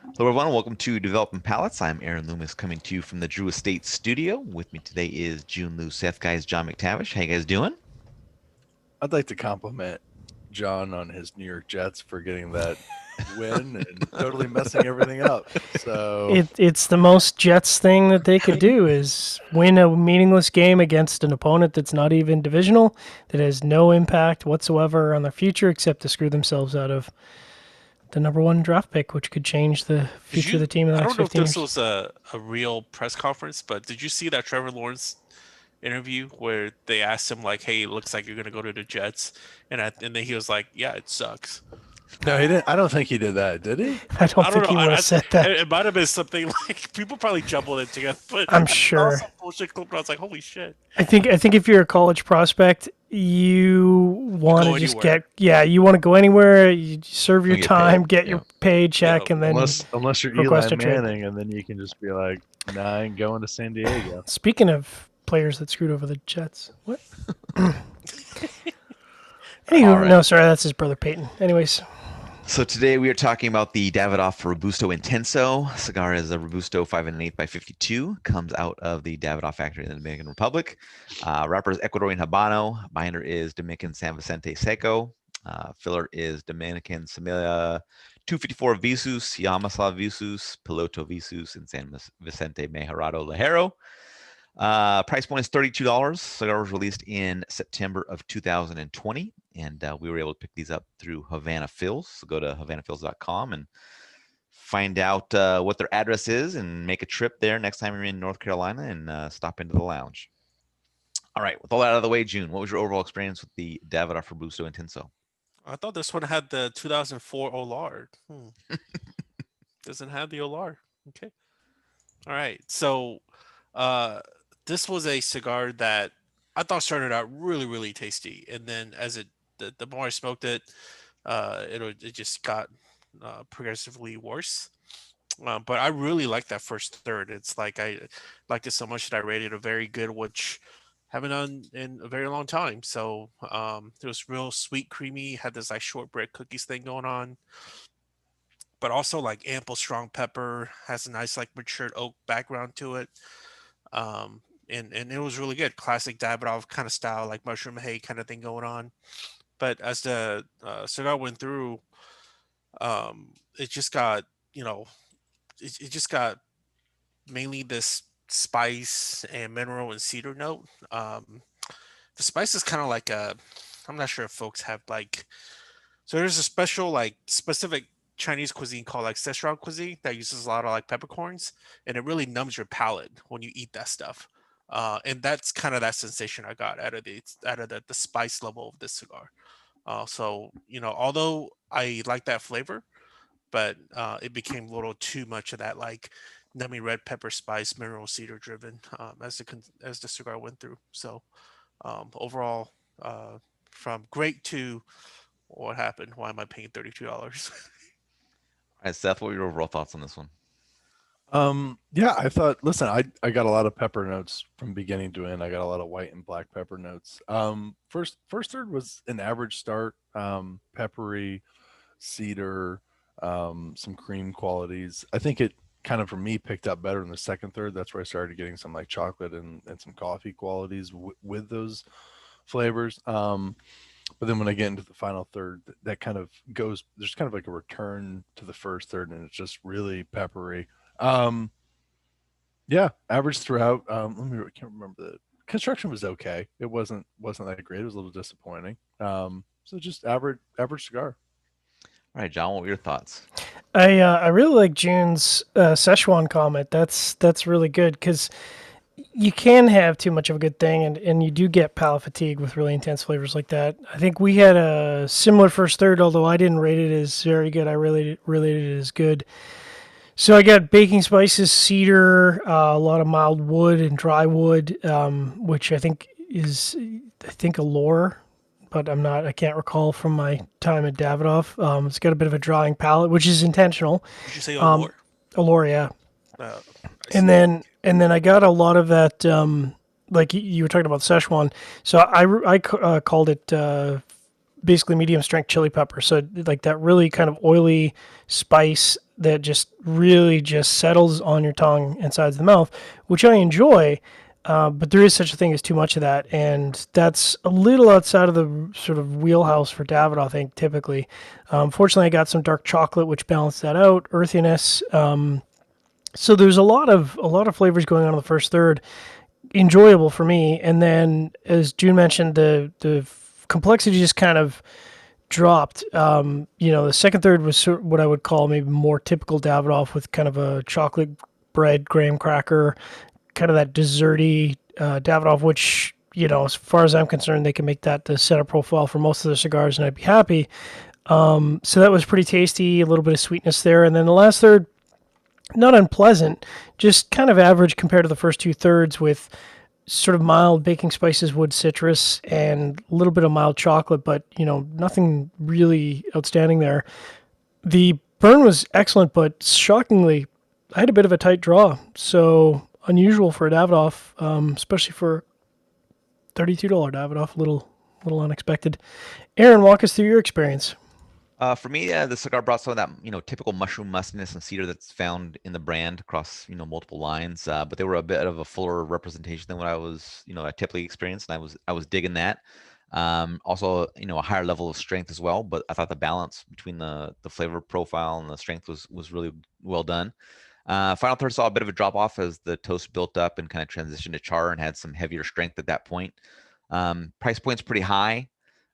Hello, everyone. Welcome to Developing Palates. I'm Aaron Loomis, coming to you from the Drew Estate Studio. With me today is Jiunn, Lou, Seth, guys, John McTavish. How you guys doing? I'd like to compliment John on his New York Jets for getting that win and totally messing everything up. So, It's the most Jets thing that they could do is win a meaningless game against an opponent that's not even divisional, that has no impact whatsoever on their future except to screw themselves out of the number one draft pick, which could change the Did future of you? the team in the I next don't know if 15 this years. was a real press conference, but did you see that Trevor Lawrence interview where they asked him like, "Hey, it looks like you're gonna go to the Jets," and then he was like, "Yeah, it sucks." no, he didn't. I don't think he did that, did he? I don't I don't think know. he would have said that. It might have been something like people probably jumbled it together, but I'm I saw sure. some bullshit clip and I was like, "Holy shit!" I think if you're a college prospect, you You want go to just anywhere, you want to go anywhere, you serve your Don't get paid. time, get Yeah. your paycheck, yeah. and then Unless you're Eli request a trade. Manning, and then you can just be like, "Nah, I ain't going to San Diego." Speaking of players that screwed over the Jets, what? All Anywho, right. no, sorry, that's his brother Peyton. Anyways, So today we are talking about the Davidoff Robusto Intenso. Cigar is a Robusto 5 and 8 by 52. Comes out of the Davidoff factory in the Dominican Republic. Wrapper is Ecuadorian Habano. Binder is Dominican San Vicente Seco. Filler is Dominican Similia 254 Visus, Yamaslav Visus, Piloto Visus, and San Vicente Mejorado Lajero. Price point is $32. Cigar was released in September of 2020, and we were able to pick these up through Havana Fills. So go to havanafills.com and find out what their address is and make a trip there next time you're in North Carolina and stop into the lounge. All right, with all that out of the way, June, what was your overall experience with the Davidoff Robusto Intenso? I thought this one had the 2004 Olar. Doesn't have the Olar. Okay. All right. So, uh, this was a cigar that I thought started out really, really tasty, and then as the more I smoked it, it just got progressively worse. But I really liked that first third. It's like I liked it so much that I rated it a very good, which haven't done in a very long time. So it was real sweet, creamy. Had this like shortbread cookies thing going on, but also like ample strong pepper. Has a nice like matured oak background to it. And it was really good. Classic Davidoff kind of style, like mushroom hay kind of thing going on. But as the cigar went through, it just got you know it just got mainly this spice and mineral and cedar note. The spice is kind of like a I'm not sure if folks have like so there's a special like specific Chinese cuisine called like Szechuan cuisine that uses a lot of like peppercorns, and it really numbs your palate when you eat that stuff. And that's kind of that sensation I got out of the spice level of this cigar. So although I like that flavor, but it became a little too much of that like nummy red pepper spice mineral cedar driven as the cigar went through. So overall, from great to what happened? Why am I paying $32? All right, Seth, what were your overall thoughts on this one? Yeah, I thought. Listen, I got a lot of pepper notes from beginning to end. I got a lot of white and black pepper notes. First third was an average start. Peppery, cedar, some cream qualities. I think it kind of for me picked up better in the second third. That's where I started getting some like chocolate and some coffee qualities with those flavors. But then when I get into the final third, that kind of goes. There's kind of like a return to the first third, and it's just really peppery. Um, yeah, average throughout. I can't remember the construction was okay. It wasn't that great. It was a little disappointing. So just average cigar. All right, John, what were your thoughts? I really like June's Szechuan comment. That's really good because you can have too much of a good thing, and you do get palate fatigue with really intense flavors like that. I think we had a similar first third, although I didn't rate it as very good. I really rated it as good. So I got baking spices, cedar, a lot of mild wood and dry wood, which I think a lore, but I can't recall from my time at Davidoff. It's got a bit of a drying palate, which is intentional. Did you say Um, Allure? Allure, yeah. Uh, I And see. then and then I got a lot of that, like you were talking about Szechuan. So I called it basically medium strength chili pepper. So like that really kind of oily spice that just really just settles on your tongue and sides of the mouth, which I enjoy. But there is such a thing as too much of that, and that's a little outside of the sort of wheelhouse for Davidoff, I think, typically. Fortunately, I got some dark chocolate, which balanced that out, earthiness. So there's a lot of flavors going on in the first third, enjoyable for me. And then, as June mentioned, the complexity just kind of dropped. The second third was sort of what I would call maybe more typical Davidoff, with kind of a chocolate bread graham cracker, kind of that desserty Davidoff, which, as far as I'm concerned, they can make that the center profile for most of their cigars, and I'd be happy. So that was pretty tasty, a little bit of sweetness there. And then the last third, not unpleasant, just kind of average compared to the first two thirds, with sort of mild baking spices, wood, citrus, and a little bit of mild chocolate, but nothing really outstanding there. The burn was excellent, but shockingly, I had a bit of a tight draw. So unusual for a Davidoff, especially for $32 Davidoff. Little unexpected. Aaron, walk us through your experience. For me, the cigar brought some of that, typical mushroom mustiness and cedar that's found in the brand across, multiple lines. But they were a bit of a fuller representation than what I typically experienced, and I was digging that. Also, a higher level of strength as well. But I thought the balance between the flavor profile and the strength was really well done. Final third saw a bit of a drop off as the toast built up and kind of transitioned to char and had some heavier strength at that point. Price point's pretty high,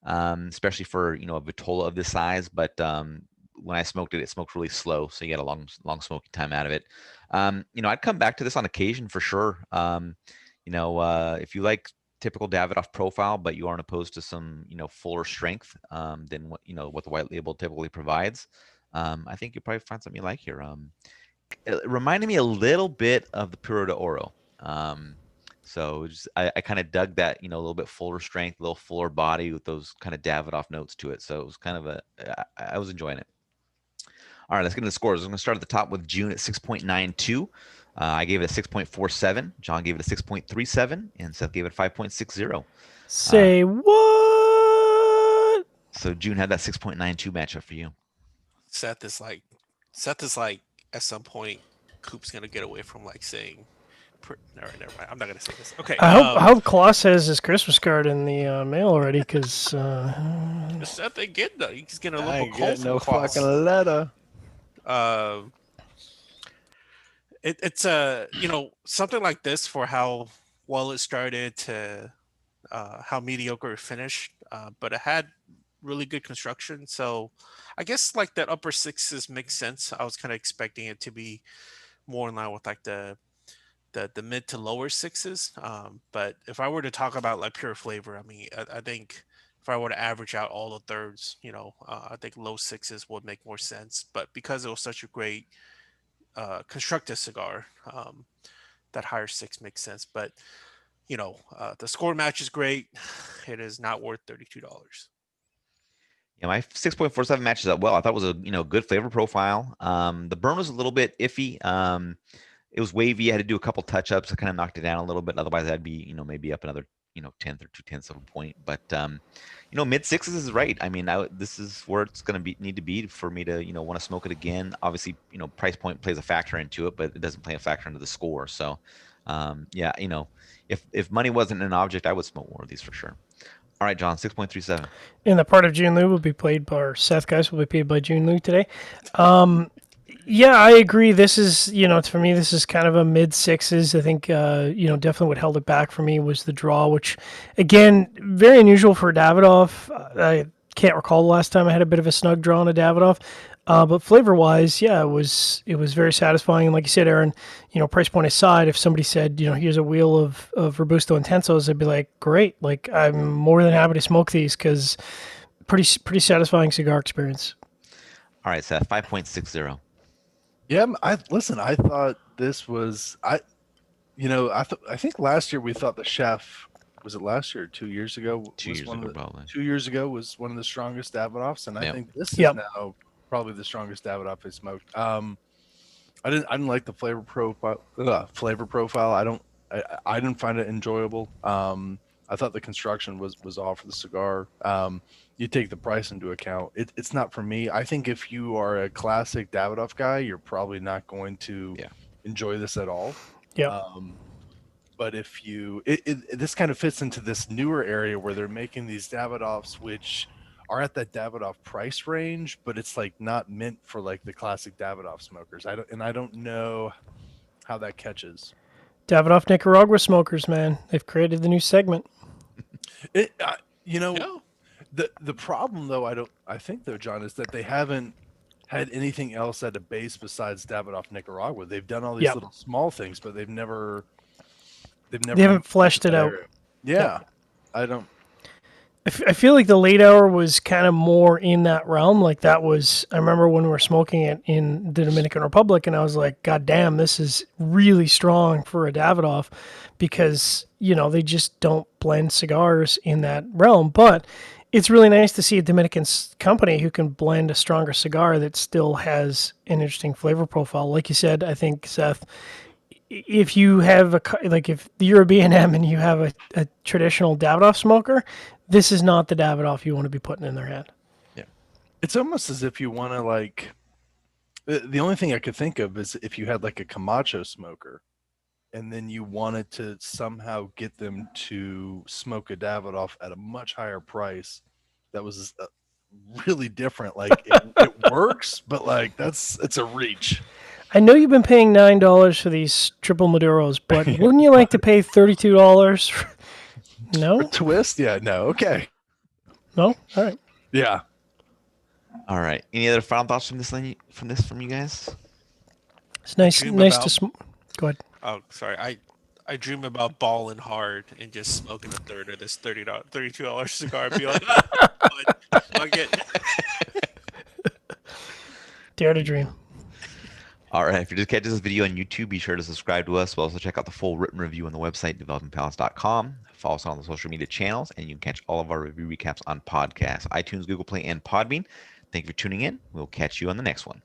especially for a vitola of this size. But when I smoked it, it smoked really slow, so you get a long smoking time out of it. I'd come back to this on occasion for sure. If you like typical Davidoff profile, but you aren't opposed to some fuller strength than what the white label typically provides, I think you'll probably find something you like here. It reminded me a little bit of the Puro de Oro. So I kind of dug that, a little bit fuller strength, a little fuller body with those kind of Davidoff notes to it. So it was kind of I was enjoying it. All right, let's get into the scores. I'm going to start at the top with Jiunn at 6.92. I gave it a 6.47. John gave it a 6.37, and Seth gave it 5.60. Say what? So Jiunn had that 6.92 matchup for you. Seth is like, at some point, Coop's gonna get away from like saying. All right, never mind. I'm not gonna say this. Okay. I hope Kloss has his Christmas card in the mail already, because Seth ain't getting that. He's getting a I little ain't cold get from no Kloss. fucking letter. It's something like this for how well it started to how mediocre it finished, but it had really good construction. So I guess like that upper sixes makes sense. I was kind of expecting it to be more in line with like the mid to lower sixes. But if I were to talk about like pure flavor, I mean, I think if I were to average out all the thirds, I think low sixes would make more sense. But because it was such a great constructed cigar, that higher six makes sense. But the score match is great. It is not worth $32. Yeah, my 6.47 matches up well. I thought it was a good flavor profile. The burn was a little bit iffy. It was wavy. I had to do a couple touch ups. I kind of knocked it down a little bit. Otherwise, I'd be maybe up another tenth or 2/10 of a point. But mid sixes is right. I mean, this is where it's going to need to be for me to want to smoke it again. Obviously, price point plays a factor into it, but it doesn't play a factor into the score. So yeah, if money wasn't an object, I would smoke more of these for sure. All right, John, 6.37. And the part of Jiunn Liu will be played by, or Seth guys will be played by Jiunn Liu today. Yeah, I agree. This is, for me, this is kind of a mid sixes. I think, definitely what held it back for me was the draw, which, again, very unusual for Davidoff. I can't recall the last time I had a bit of a snug draw on a Davidoff. But flavor-wise, yeah, it was very satisfying. And like you said, Aaron, price point aside, if somebody said, here's a wheel of Robusto Intensos, I'd be like, great. Like, I'm more than happy to smoke these, because pretty satisfying cigar experience. All right, Seth, 5.60. Yeah, I thought this was I think last year we thought the Chef, was it last year or 2 years ago? 2 years ago, probably. 2 years ago was one of the strongest Davidoffs, and I Yep. think this is Yep. now probably the strongest Davidoff I smoked. I didn't like the flavor profile. I didn't find it enjoyable. I thought the construction was off for the cigar. You take the price into account. It's not for me. I think if you are a classic Davidoff guy, you're probably not going to Yeah. enjoy this at all. Yeah. But if you, this kind of fits into this newer area where they're making these Davidoffs, which are at that Davidoff price range, but it's like not meant for like the classic Davidoff smokers. I don't know how that catches. Davidoff Nicaragua smokers, man. They've created the new segment. You know, Yeah. the problem though, I think though, John, is that they haven't had anything else at a base besides Davidoff Nicaragua. They've done all these Yep. little small things, but they've never They haven't fleshed it that out. area. Yeah, I don't. I feel like the late hour was kind of more in that realm. Like that was, I remember when we were smoking it in the Dominican Republic, and I was like, God damn, this is really strong for a Davidoff, because they just don't blend cigars in that realm. But it's really nice to see a Dominican company who can blend a stronger cigar that still has an interesting flavor profile. Like you said, I think, Seth, if you have if you're a B&M and you have a traditional Davidoff smoker, this is not the Davidoff you want to be putting in their hand. It's almost as if you want to like. The only thing I could think of is if you had like a Camacho smoker, and then you wanted to somehow get them to smoke a Davidoff at a much higher price. That was really different. Like it works, but like it's a reach. I know you've been paying $9 for these triple Maduros, but wouldn't you like to pay $32? No? Twist? Yeah, no. Okay. No? All right. Yeah. All right. Any other final thoughts from from you guys? It's nice Dream nice about- to Go ahead. Oh, sorry. I dream about balling hard and just smoking a third of this $32 cigar and be like, fuck it. Dare to dream. All right. If you're just catching this video on YouTube, be sure to subscribe to us. We'll also check out the full written review on the website, developingpalates.com. Follow us on the social media channels, and you can catch all of our review recaps on podcasts, iTunes, Google Play, and Podbean. Thank you for tuning in. We'll catch you on the next one.